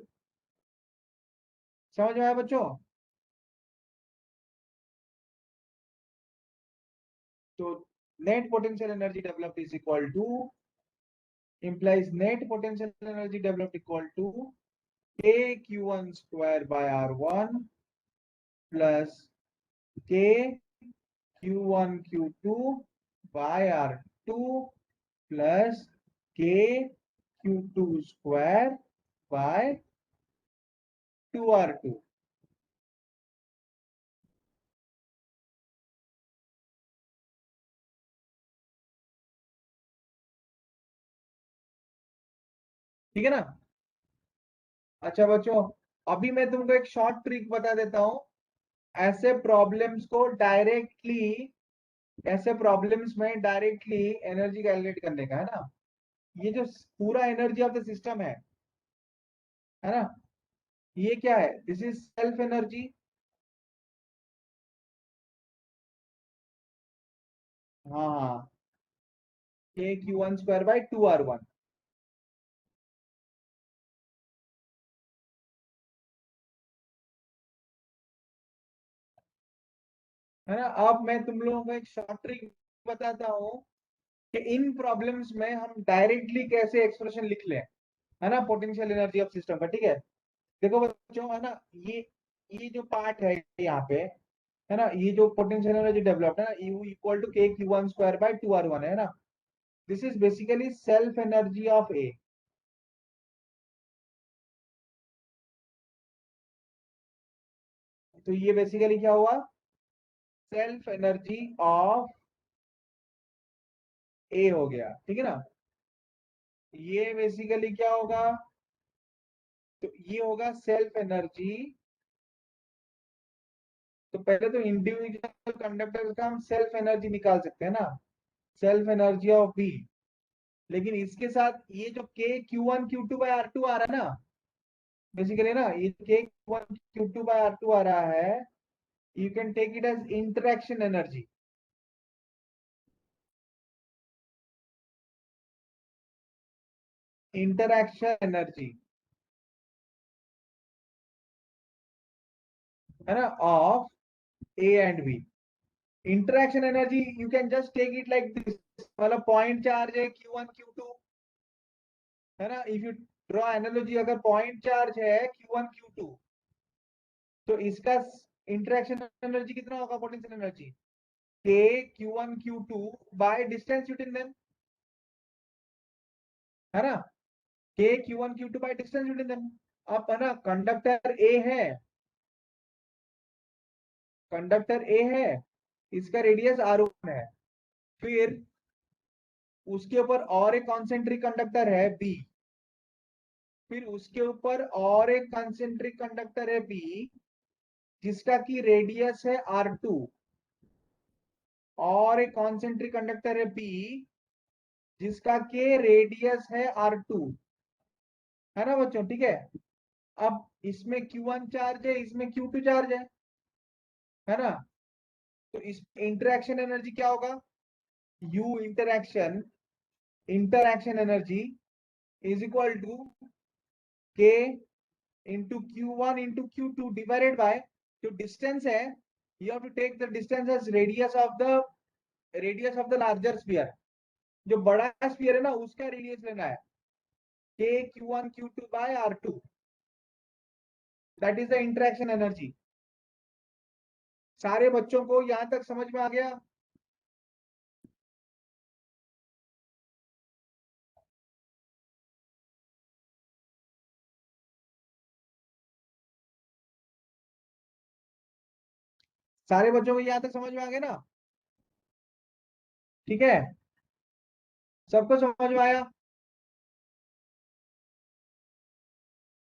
समझ में आया बच्चों। तो net potential energy developed is equal to, implies net potential energy developed equal to K Q1 square plus K Q1 Q2/R2 plus K Q2 square. ठीक है ना। अच्छा बच्चों, अभी मैं तुमको एक शॉर्ट ट्रिक बता देता हूं, ऐसे प्रॉब्लम्स को डायरेक्टली, ऐसे प्रॉब्लम्स में डायरेक्टली एनर्जी कैलकुलेट करने का, है ना। ये जो पूरा एनर्जी ऑफ द सिस्टम है ना, ये क्या है, दिस इज सेल्फ एनर्जी। हाँ हाँ, K Q1 स्क्वायर/2R1, है ना। अब मैं तुम लोगों को एक शॉर्ट ट्रिक बताता हूँ कि इन प्रॉब्लम्स में हम डायरेक्टली कैसे एक्सप्रेशन लिख लें, है ना, पोटेंशियल एनर्जी ऑफ सिस्टम का। ठीक है, देखो बच्चों, है ना, ये जो पार्ट है यहाँ पे, है ना, ये जो पोटेंशियल एनर्जी डेवलप्ड है ना, U equal to K Q1 स्क्वायर/2R1, है ना, this is basically self energy of A. तो ये बेसिकली क्या हुआ, सेल्फ एनर्जी ऑफ ए हो गया, ठीक है ना। ये बेसिकली क्या होगा, तो ये होगा सेल्फ एनर्जी। तो पहले तो इंडिविजुअल कंडक्टर का हम सेल्फ एनर्जी निकाल सकते हैं ना, सेल्फ एनर्जी ऑफ बी। लेकिन इसके साथ ये जो K Q1 Q2/R2 आ रहा है ना, बेसिकली ना, ये K Q1 Q2/R2 आ रहा है, you can take it as interaction energy. Interaction energy, है ना, of A and B. Interaction energy you can just take it like this, मतलब पॉइंट चार्ज है Q1 Q2, है ना। इफ यू ड्रॉ एनालॉजी, अगर पॉइंट चार्ज है Q1 Q2, तो इसका इंटरेक्शन एनर्जी कितना होगा, potential energy K Q1 Q2 by distance between them, है ना, के Q1 Q2 by distance between them. अब है ना, कंडक्टर ए है, कंडक्टर ए है, इसका रेडियस R1 है, फिर उसके ऊपर और एक कॉन्सेंट्रिक कंडक्टर है बी, फिर उसके ऊपर और एक कॉन्सेंट्रिक कंडक्टर है बी जिसका की रेडियस है R2, और एक कॉन्सेंट्रिक कंडक्टर है बी जिसका के रेडियस है R2, है ना बच्चों, ठीक है। अब इसमें Q1 चार्ज है, इसमें Q2 चार्ज है ना, तो इस इंटरेक्शन एनर्जी क्या होगा, U interaction, interaction energy is equal to K into Q1 into Q2 divided by जो डिस्टेंस है, you have to take the distance as radius of the larger sphere, जो बड़ा स्फीयर है ना उसका रेडियस लेना है, K Q1 Q2 by R2, that is the interaction energy. सारे बच्चों को यहां तक समझ में आ गया? सारे बच्चों को यहां तक समझ में आ गया ना, ठीक है, सबको समझ में आया?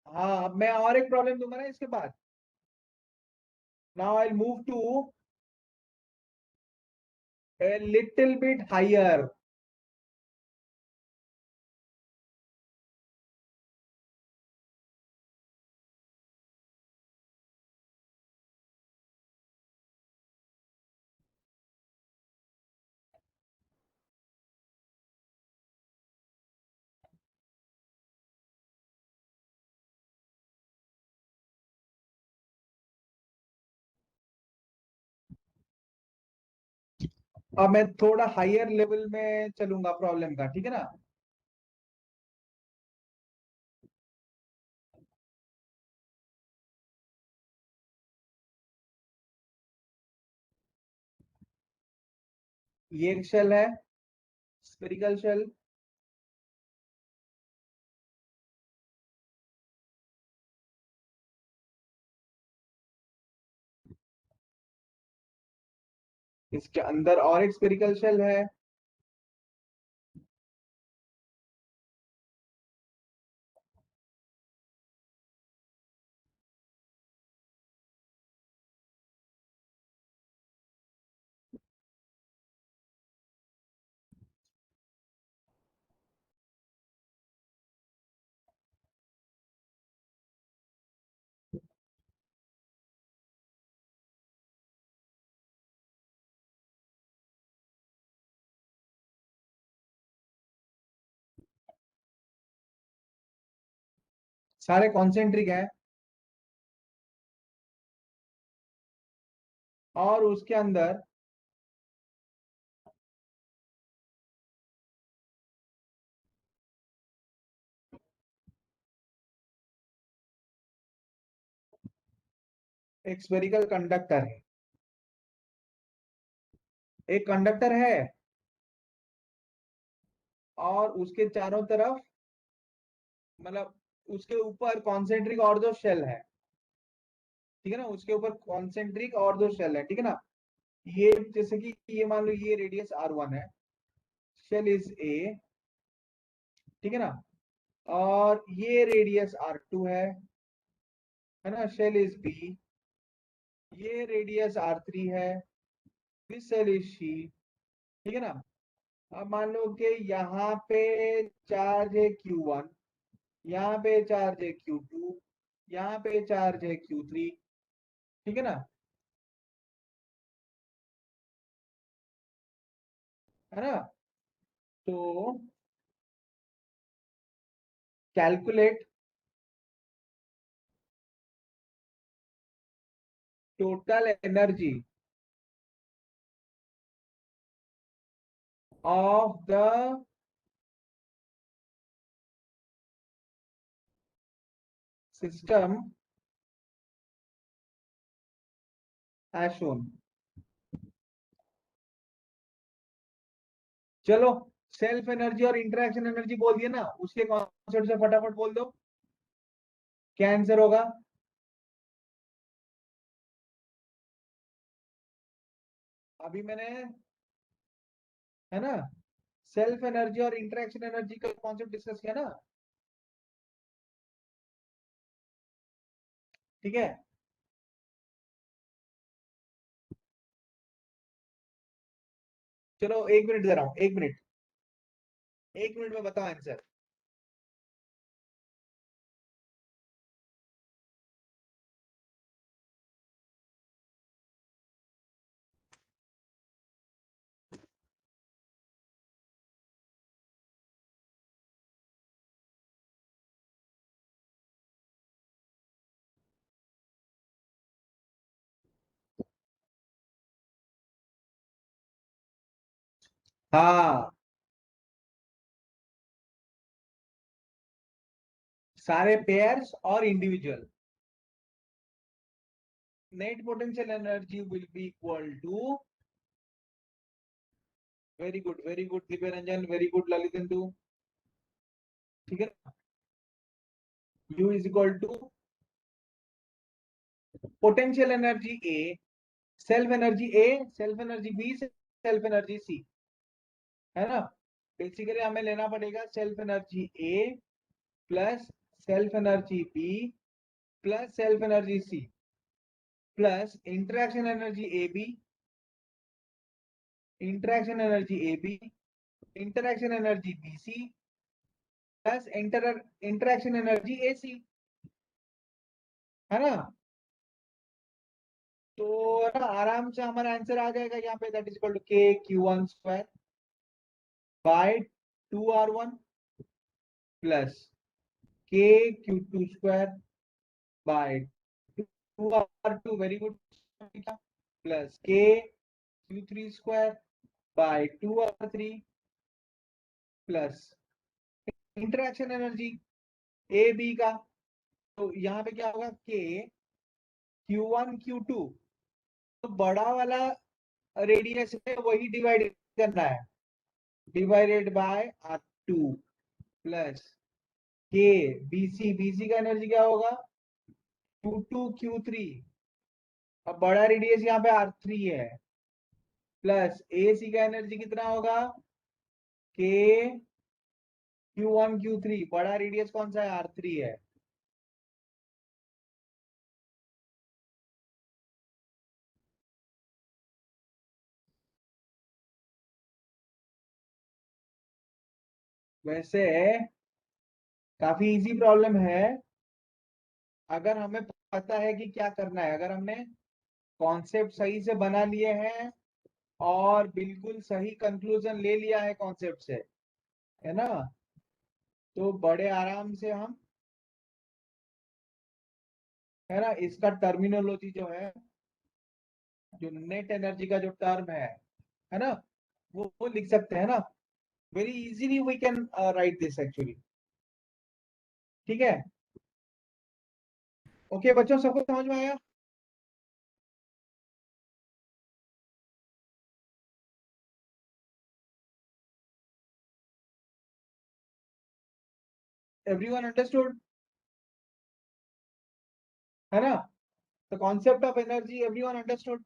हाँ, अब मैं और एक प्रॉब्लम दूंगा ना इसके बाद। Now I move to a little bit higher. अब मैं थोड़ा हायर लेवल में चलूंगा प्रॉब्लम का, ठीक है ना। ये एक शेल है, स्फेरिकल शेल, इसके अंदर और एक स्फेरिकल शेल है, सारे कॉन्सेंट्रिक है, और उसके अंदर एक स्फेरिकल कंडक्टर है, एक कंडक्टर है और उसके चारों तरफ, मतलब उसके ऊपर कॉन्सेंट्रिक और दो शेल है, ठीक है ना, उसके ऊपर कॉन्सेंट्रिक और दो शेल है, ठीक है ना। ये जैसे कि ये मान लो ये रेडियस R1 है, शेल इज ए, ठीक है ना, और ये रेडियस R2 है ना, शेल इज बी, ये रेडियस R3 है, दिस शेल इज सी, ठीक है ना। अब मान लो कि यहाँ पे चार्ज है Q1, यहाँ पे चार्ज है Q2, यहाँ पे चार्ज है Q3, ठीक है ना, है ना। तो calculate total energy of the system as shown. चलो सेल्फ एनर्जी और इंटरेक्शन एनर्जी बोल दिया ना, उसके कॉन्सेप्ट से फटाफट बोल दो क्या आंसर होगा। अभी मैंने, है ना, सेल्फ एनर्जी और इंटरेक्शन एनर्जी का कॉन्सेप्ट डिस्कस किया ना, ठीक है। चलो 1 मिनट दे रहा हूं, 1 मिनट, 1 मिनट में बताओ आंसर। हाँ, सारे पेयर्स और individual, net potential energy will be equal to, very good Divya Ranjan, very good Lalitendu, ठीक है ना। U is equal to potential energy A, self energy A, self energy B, self energy C, है ना। बेसिकली हमें लेना पड़ेगा self energy A plus self energy B plus self energy C plus interaction energy A B, interaction energy A B, interaction energy B C plus interaction energy ए सी, है ना। तो ना आराम से हमारा आंसर आ जाएगा यहाँ पे, that is equal to k q one square by 2r1 plus k q two square by 2r2, very good, plus k q three square by 2r3 plus interaction energy A B का, तो यहाँ पे क्या होगा, k q one Q to, तो बड़ा वाला रेडियस है वही डिवाइड करना है, divided by are two plus K BC, BC का एनर्जी क्या होगा, क्यू टू क्यू थ्री, अब बड़ा रेडियस यहाँ पे आर थ्री है, प्लस ए सी का एनर्जी कितना होगा, k q one Q three, बड़ा रेडियस कौन सा है, आर थ्री है। वैसे काफी इजी प्रॉब्लम है, अगर हमें पता है कि क्या करना है, अगर हमने कॉन्सेप्ट सही से बना लिए हैं और बिल्कुल सही कंक्लूजन ले लिया है कॉन्सेप्ट से, है ना, तो बड़े आराम से हम, है ना, इसका टर्मिनोलॉजी जो है, जो नेट एनर्जी का जो टर्म है ना, वो लिख सकते हैं ना, very easily we can write this actually, ठीक है। ओके बच्चों, सबको समझ में आया। एवरीवन अंडरस्टूड, है ना, the concept of energy everyone understood,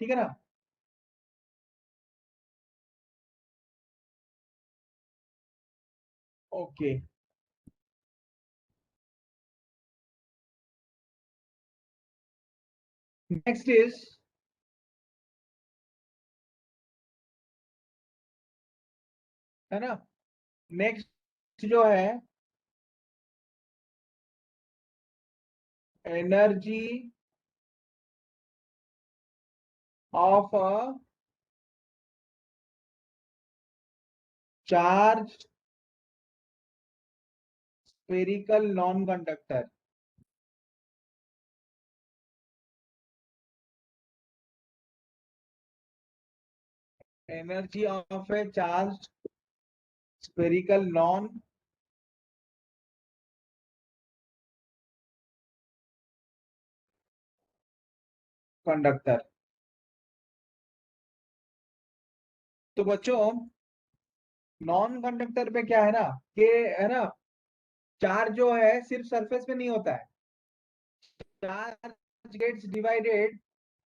ठीक है ना। ओके, नेक्स्ट इज, है ना, नेक्स्ट जो है energy of a charge spherical non conductor, energy of A charge spherical non conductor. तो बच्चों नॉन कंडक्टर पे क्या है ना कि है ना, चार्ज जो है सिर्फ सरफेस पे नहीं होता है, charge gets divided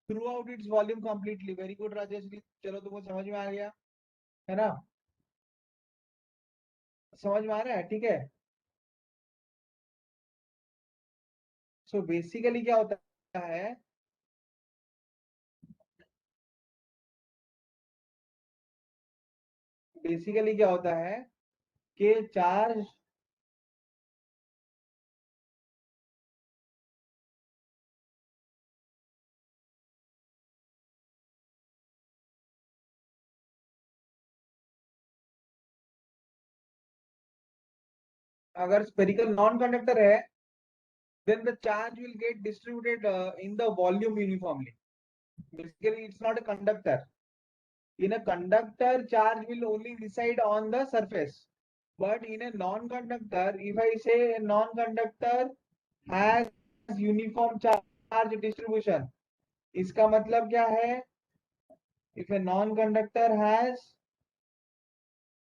throughout its volume completely. Very good Rajesh ji, चलो तुमको समझ में आ गया है ना, समझ में आ रहा है, ठीक है। सो बेसिकली क्या होता है, बेसिकली क्या होता है कि चार्ज अगर स्पेरिकल नॉन कंडक्टर है, then the charge will get distributed in the volume uniformly. Basically, it's not a conductor. In a conductor, charge will only reside on the surface. But in a non-conductor, if I say a non-conductor has uniform charge distribution, इसका मतलब क्या है? If a non-conductor has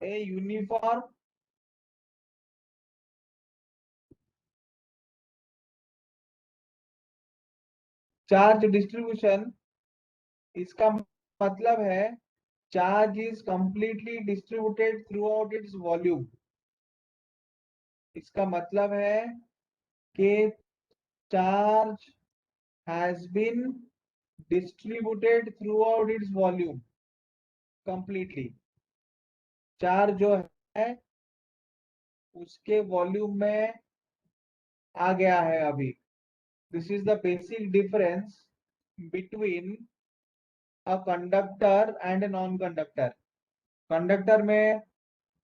a uniform charge distribution, इसका मतलब है charge is completely distributed throughout its volume. इसका मतलब है कि charge has been distributed throughout its volume completely. Charge जो है उसके वॉल्यूम में आ गया है अभी। This is the basic difference between a conductor and a non conductor. Conductor में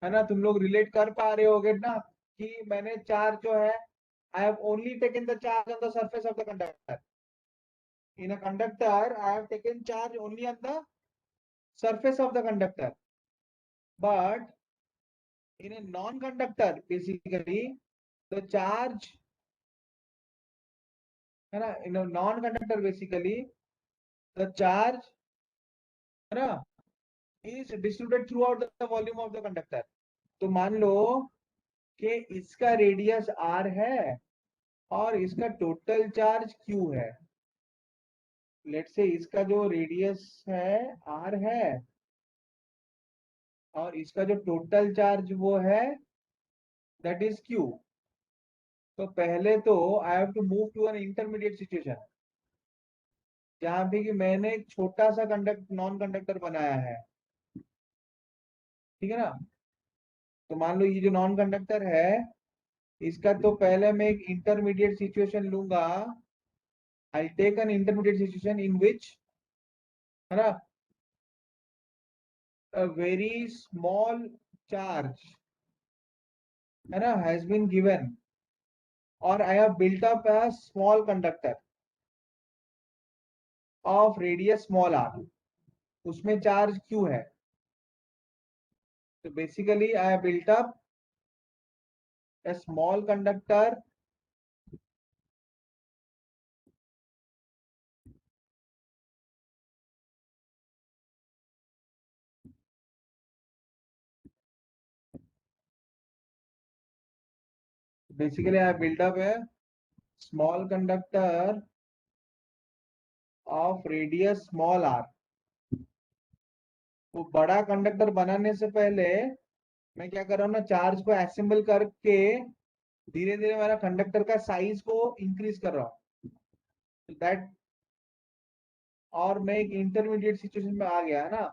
है ना, तुम लोग रिलेट कर पा रहे होगे ना कि मैंने चार्ज जो है, I have only taken the charge on the surface of the conductor. In a conductor I have taken charge only on the surface of the conductor, but in a non-conductor basically the charge है ना, in a non-conductor basically the charge है ना is distributed throughout the volume of the conductor। तो मान लो कि इसका रेडियस r है और इसका टोटल चार्ज q है। लेट्स से इसका जो रेडियस है r है और इसका जो टोटल चार्ज वो है दैट इज q। तो पहले तो I have to move to an intermediate situation जहां पे कि मैंने एक छोटा सा नॉन कंडक्टर बनाया है, ठीक है ना। तो मान लो ये जो नॉन कंडक्टर है इसका तो पहले मैं एक इंटरमीडिएट सिचुएशन लूंगा। I take an intermediate situation in which है ना अ वेरी स्मॉल चार्ज है ना हैज बीन गिवन और I have built up a small conductor of radius small R, उसमें चार्ज क्यू है। तो basically I have built up a small conductor basically I built up a small conductor of radius small r। वो बड़ा कंडक्टर बनाने से पहले मैं क्या कर रहा हूँ ना, चार्ज को असेंबल करके धीरे धीरे मेरा कंडक्टर का साइज को इंक्रीज कर रहा हूँ दैट। और मैं एक इंटरमीडिएट सिचुएशन में आ गया ना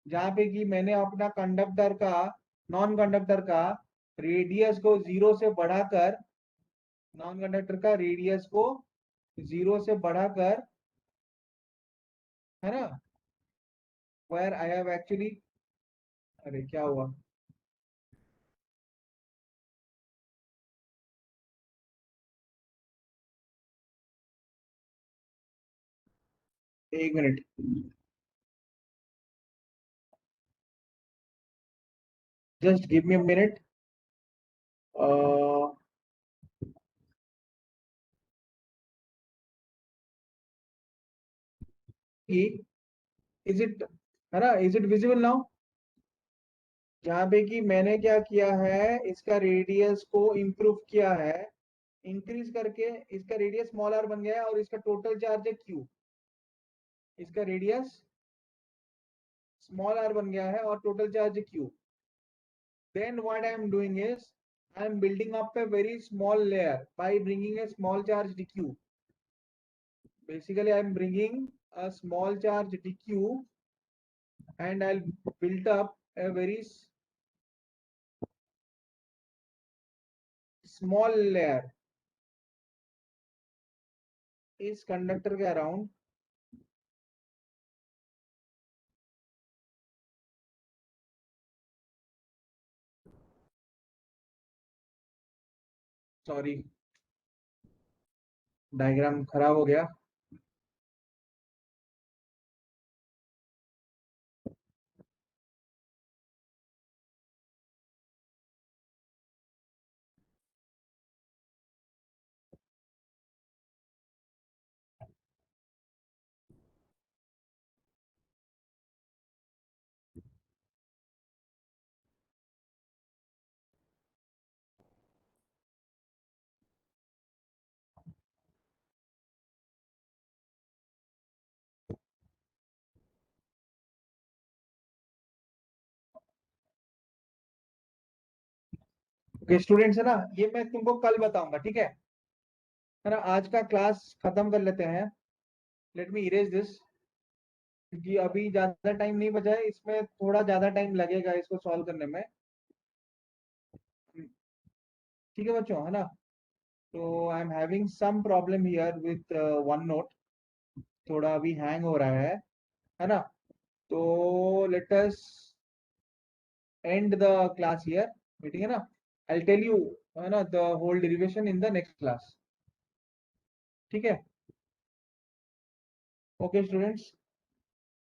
जहाँ पे कि मैंने अपना कंडक्टर का नॉन कंडक्टर का रेडियस को जीरो से बढ़ाकर, नॉन कंडक्टर का रेडियस को जीरो से बढ़ाकर है ना, वेयर आई हैव एक्चुअली, अरे क्या हुआ, एक minute, just give me a minute. Is it है ना, इज इट विजिबल नाउ? जहाँ पे कि मैंने क्या किया है, इसका रेडियस को इंप्रूव किया है, इंक्रीज करके इसका रेडियस स्मॉल आर बन गया है और इसका टोटल चार्ज है क्यू। इसका रेडियस स्मॉल आर बन गया है और टोटल चार्ज है Q. Then what I am doing is I am building up a very small layer by bringing a small charge dq. Basically, I am bringing a small charge dq and I'll build up a very small layer इस कंडक्टर के अराउंड। सॉरी, डायग्राम खराब हो गया। ओके स्टूडेंट्स, है ना, ये मैं तुमको कल बताऊंगा, ठीक है ना। आज का क्लास खत्म कर लेते हैं। लेट मी इरेज दिस, क्योंकि अभी ज्यादा टाइम नहीं बचा है, इसमें थोड़ा ज्यादा टाइम लगेगा इसको सॉल्व करने में। ठीक है बच्चों, है ना। तो I am having some problem here with OneNote, थोड़ा अभी हैंग हो रहा है ना। तो let us end the class here, ठीक है ना। आई टेल यू, है ना, the whole derivation in the next class. ठीक है, ओके स्टूडेंट्स।